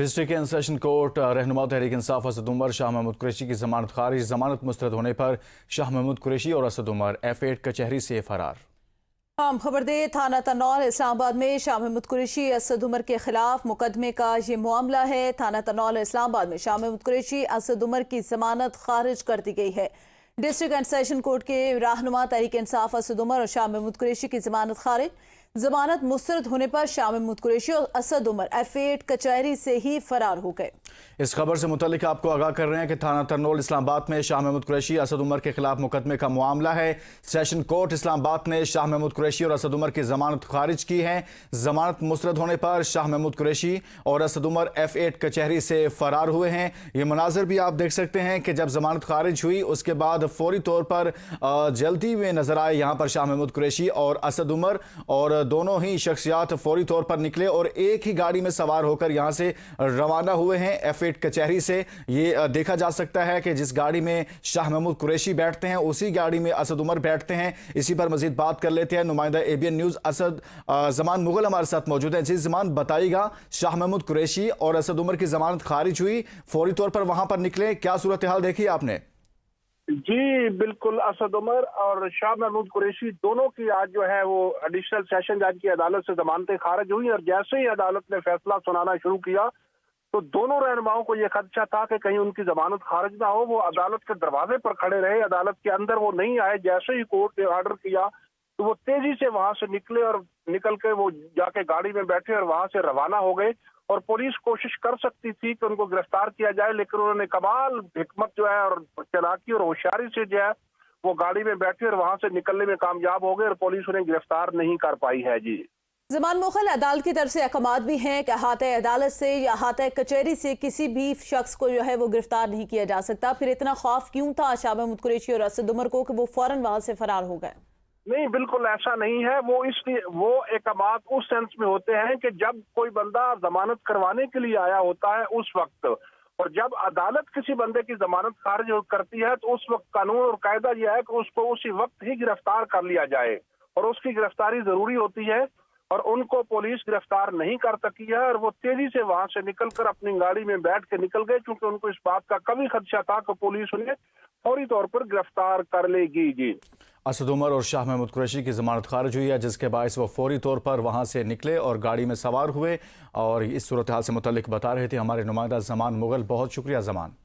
District and session court रहनुमा तहरीक इंसाफ असद उमर, शाह महमूद कुरैशी की जमानत खारिज। जमानत मुस्तरद होने पर शाह महमूद कुरैशी और असद उमर F8 कचहरी से फरार। खबर दे थाना तनौल इस्लामाबाद में शाह महमूद कुरैशी असद उमर के खिलाफ मुकदमे का ये मामला है। थाना तनौल इस्लामाबाद में शाह महमूद कुरैशी असद उमर की जमानत खारिज कर दी गई है। डिस्ट्रिक्ट एंड सेशन कोर्ट के रहनुमा तहरीक इंसाफ असद उमर और शाह महमूद कुरैशी की जमानत खारिज। जमानत मुस्तरद होने पर शाह महमूद कुरैशी और असद उमर F8 कचहरी से ही फरार हो गए। इस खबर से मुतल्लिक आपको आगाह कर रहे हैं कि थाना तनौल इस्लामाबाद में शाह महमूद कुरैशी असद उमर के खिलाफ मुकदमे का मामला है। सेशन कोर्ट इस्लामाबाद ने शाह महमूद कुरैशी और असद उमर की जमानत खारिज की है। जमानत मुस्तरद होने पर शाह महमूद कुरैशी और असद उमर F8 कचहरी से फरार हुए हैं। ये मनाजिर भी आप देख सकते हैं कि जब जमानत खारिज हुई उसके बाद फौरी तौर पर जल्दी में नजर आए यहाँ पर शाह महमूद कुरैशी और असद उमर, और दोनों ही शख्सियात फौरी तौर पर निकले और एक ही गाड़ी में सवार होकर यहाँ से रवाना हुए हैं F8 कचहरी से। ये देखा जा सकता है कि जिस गाड़ी में शाह महमूद कुरैशी बैठते हैं उसी गाड़ी में असद उमर बैठते हैं। इसी पर मजीद बात कर लेते हैं। नुमाइंदा ABN न्यूज़ असद जमान मुगल हमारे साथ मौजूद हैं। जी जमान, बताइएगा, शाह महमूद कुरैशी और असद उमर की जमानत खारिज हुई, फौरी तौर पर वहां पर निकले, क्या सूरत हाल देखी आपने? जी बिल्कुल, असद उमर और शाह महमूद कुरैशी दोनों की आज जो है वो एडिशनल सेशन जज की अदालत से जमानतें खारिज हुई। और जैसे ही अदालत ने फैसला सुनाना शुरू किया तो दोनों रहनुमाओं को यह खदशा था कि कहीं उनकी जमानत खारिज ना हो। वो अदालत के दरवाजे पर खड़े रहे, अदालत के अंदर वो नहीं आए। जैसे ही कोर्ट ने ऑर्डर किया तो वो तेजी से वहां से निकले और निकल के वो जाके गाड़ी में बैठे और वहां से रवाना हो गए। और पुलिस कोशिश कर सकती थी कि उनको गिरफ्तार किया जाए, लेकिन उन्होंने कमाल हिकमत जो है और चालाकी और होशियारी से जो है वो गाड़ी में बैठे और वहां से निकलने में कामयाब हो गए और पुलिस उन्हें गिरफ्तार नहीं कर पाई है। जी जमान मुगल, अदालत की तरफ से अहकामात भी हैं कि अहाते अदालत से या अहाते कचहरी से किसी भी शख्स को जो है वो गिरफ्तार नहीं किया जा सकता। फिर इतना खौफ क्यों था शाह महमूद कुरैशी और असद उमर को कि वो फौरन वहां से फरार हो गए? नहीं, बिल्कुल ऐसा नहीं है। वो इसलिए वो अहकामात उस सेंस में होते हैं कि जब कोई बंदा जमानत करवाने के लिए आया होता है उस वक्त, और जब अदालत किसी बंदे की जमानत खारिज करती है तो उस वक्त कानून और कायदा यह है कि उसको उसी वक्त ही गिरफ्तार कर लिया जाए और उसकी गिरफ्तारी जरूरी होती है। और उनको पुलिस गिरफ्तार नहीं कर सकी है और वो तेजी से वहां से निकलकर अपनी गाड़ी में बैठ के निकल गए, क्योंकि उनको इस बात का कभी खदशा था कि पुलिस उन्हें फौरी तौर पर गिरफ्तार कर लेगी। जी असद उमर और शाह महमूद कुरैशी की जमानत खारिज हुई है, जिसके बायस वो फौरी तौर पर वहां से निकले और गाड़ी में सवार हुए। और इस सूरत हाल से मुतल्लिक बता रहे थे हमारे नुमाइंदा जमान मुगल। बहुत शुक्रिया जमान।